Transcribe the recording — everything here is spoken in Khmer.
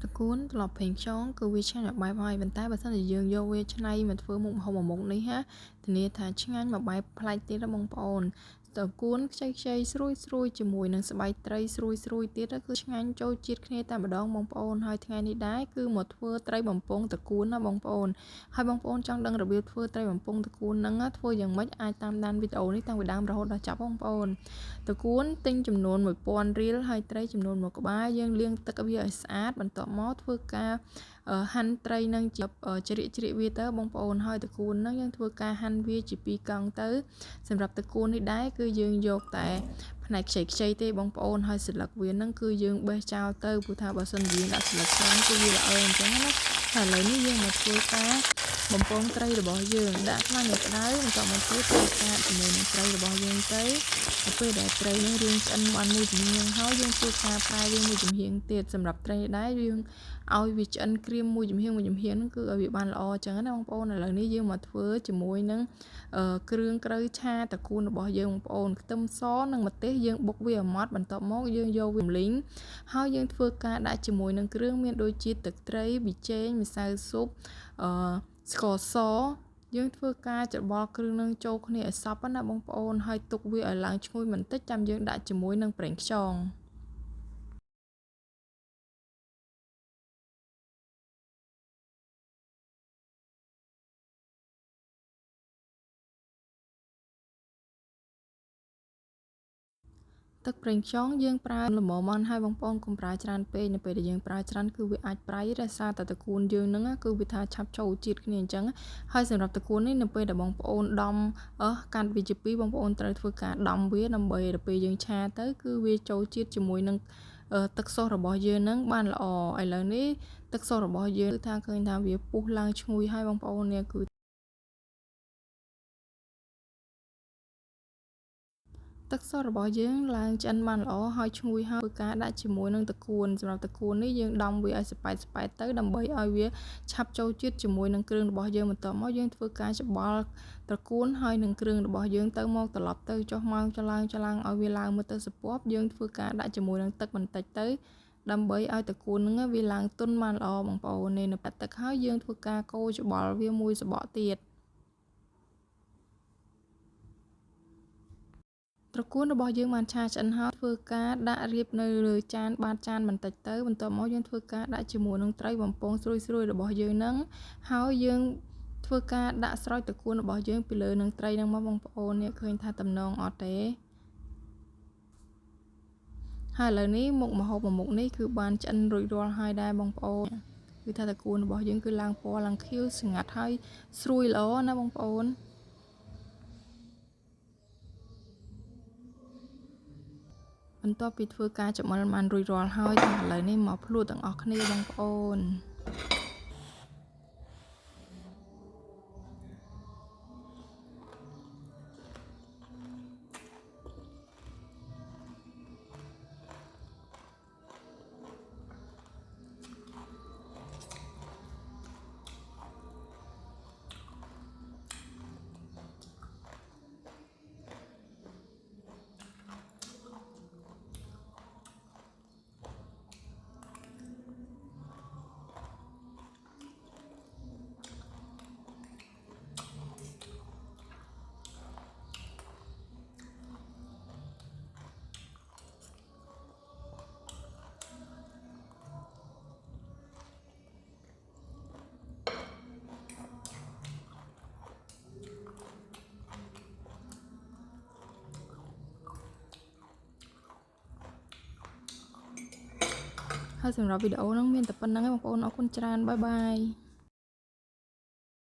តកួនត្រឡប់ប្រេងខ្យងគឺវាឆ្ងាញ់មួយបែបហើយប៉ុន្តែបើសិនជាយើងយកវាច្នៃមកធ្វើមុខម្ហូបមួយមុខនេះហាធានាថាឆ្ងាញ់មួយបែបប្លែកទៀតណាបងប្អូនតកួនខ្ចីស្រួយជាមួយនឹងស្បែកត្រីស្រួយទៀតគឺឆ្ងាញ់ចូលជាតិគ្នាតែម្ដងបងប្អូនហើយថ្ងៃនេះដែរគឺមកធ្វើត្រីបំពងតកួនណាបងប្អូនហើយបងប្អូនចង់ដឹងរបៀបធ្វើត្រីបំពងតកួនហ្នឹងធ្វើយ៉ាងម៉េចអាចតាមដានវីដេអូនេះតាំងពីដើមរហូតដល់ចប់បងប្អូនតកួនទិញចំនួន1000រៀលហើយត្រីចំនួន1ក្បាលយើងលាងទឹកវាឲ្យស្អាតបន្ទាប់មកធ្វើការហាន់ត្រីនឹងជាជ្រៀកវាទៅបងប្អូនហើយតកួនហ្នឹងយើងធ្វើការហាន់វាជា2កង់ទៅសម្រាប់តកួននេះដែរគឺយើងយកតែផ្នែកខ្ចីទេបងប្អូនហើយស្លឹកវាហ្នឹងគឺយើងបេះចោលទៅព្រោះថាបើសិនយើងដាក់ស្លឹកច្រើនគឺវាល្អអញ្ចឹងណាហើយឥឡូវនេះយើងមកធ្វើការបំពងត្រីរបស់យើងដាក់ខ្លាញ់ឲ្យក្តៅបន្ទាប់មកទៀតធ្វើការជាមួយនឹងត្រីរបស់យើងទៅពេលដែលត្រីនឹងរៀងឆ្អិនបានមួយជំហានហើយយើងធ្វើការប្រែវាមួយជំហានទៀតសម្រាប់ត្រីដែរយើងឲ្យវាឆ្អិនក្រៀមមួយជំហានហ្នឹងគឺឲ្យវាបានល្អអញ្ចឹងណាបងប្អូនឥឡូវនេះយើងមកធ្វើជាមួយនឹងគ្រឿងក្រៅឆាតកួនរបស់យើងបងប្អូនខ្ទឹមសនិងម្ទេសយើងបុកវាឲ្យម៉ដ្ឋបន្ទាប់មកយើងយកវាលីងហើយយើងធ្វើការដាក់ជាមួយនឹងគ្រឿងមានដូចជាទឹកត្រីប៊ីចេងម្សៅស៊ុបស្ករសយើងធ្វើការច្របល់គ្រឿងនឹងចូលគ្នាឲ្យសព្វណាបងប្អូនហើយទុកវាឲ្យឡើងឈ្ងុយបន្តិចចាំយើងដាក់ជាមួយនឹងប្រេងខ្យងទឹកប្រេងខ្យងយើងប្រើល្មមអន់ហើយបងប្អូនកុំប្រើច្រើនពេកនៅពេលដែលយើងប្រើច្រើនគឺវាអាចប្រៃដោយសារតែតកួនយើងហ្នឹងគឺវាថាឆាប់ចូលជាតិគ្នាអញ្ចឹងហើយសម្រាប់តកួននេះនៅពេលដែលបងប្អូនដំកាន់វាជាពីរបងប្អូនត្រូវធ្វើការដំវាដើម្បីដល់ពេលយើងឆាទៅគឺវាចូលជាតិជាមួយនឹងទឹកស៊ុសរបស់យើងហ្នឹងបានល្អឥឡូវនេះទឹកស៊ុសរបស់យើងគឺថាឃើញថាវាពុះឡើងឈ្ងុយហើយបងប្អូននេះគឺទឹកស៊ុសរបស់យើងឡើងឆ្អិនបានល្អហើយឈ្ងុយហើយធ្វើការដាក់ជាមួយនឹងតកួនសម្រាប់តកួននេះយើងដំវាឲ្យសប៉ែតទៅដើម្បីឲ្យវាឆាប់ចូលជាតិជាមួយនឹងគ្រឿងរបស់យើងបន្ទាប់មកយើងធ្វើការច្បល់តកួនហើយនឹងគ្រឿងរបស់យើងទៅមកត្រឡប់ទៅចុះមកចឡើងឲ្យវាឡើងមើលទៅសពប់យើងធ្វើការដាក់ជាមួយនឹងទឹកបន្តិចទៅដើម្បីឲ្យតកួនហ្នឹងវាឡើងទន់បានល្អបងប្អូននេះនៅប៉ាត់ទឹកហើយយើងធ្វើការកូរច្បល់វាមួយសបកទៀតត្រកួនរបស់យើងបានឆាឆ្អិនហើយធ្វើការដាក់រៀបនៅលើចានបាតចានបន្តិចទៅបន្ទាប់មកយើងធ្វើការដាក់ជាមួយនឹងត្រីបំពងស្រួយរបស់យើងហ្នឹងហើយយើងធ្វើការដាក់ស្រោចត្រកួនរបស់យើងពីលើនឹងត្រីហ្នឹងមកបងប្អូននេះឃើញថាតំណងអត់ទេហើយឥឡូវនេះមុខម្ហូបមួយមុខនេះគឺបានឆ្អិនរួចរាល់ហើយដែរបងប្អូនគឺថាត្រកួនរបស់យើងគឺឡើងពណ៌ឡើងខៀវស្ងាត់ហើយស្រួយល្អណាបងប្អូនបន្ទាប់ពីធ្វើការចម្អិនបានរួចរាល់ហើយឥឡូវនេះមកភ្លក្សទាំងអស់គ្នាបងប្អូនហើយសម្រាប់វីដេអូហ្នឹងមានតែប៉ុណ្្នឹងឯងបងប្អូនអរគុណច្រើនបាយបាយ